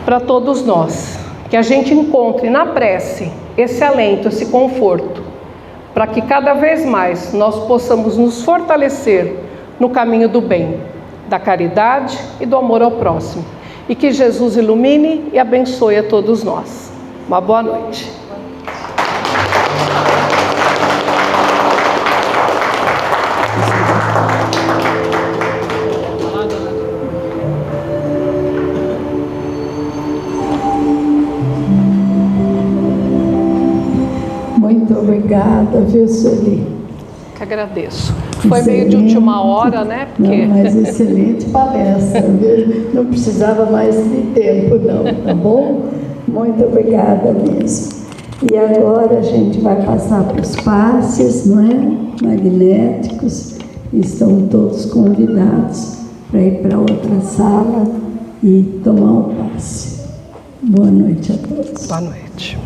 para todos nós, que a gente encontre na prece esse alento, esse conforto, para que cada vez mais nós possamos nos fortalecer no caminho do bem, da caridade e do amor ao próximo. E que Jesus ilumine e abençoe a todos nós. Uma boa noite. Muito obrigada, viu, Sueli? Que agradeço. Foi meio de última hora, né? Porque... Não, mas excelente palestra, viu? Não precisava mais de tempo, não, tá bom? Muito obrigada mesmo. E agora a gente vai passar para os passes, não é? Magnéticos. Estão todos convidados para ir para outra sala e tomar o passe. Boa noite a todos. Boa noite.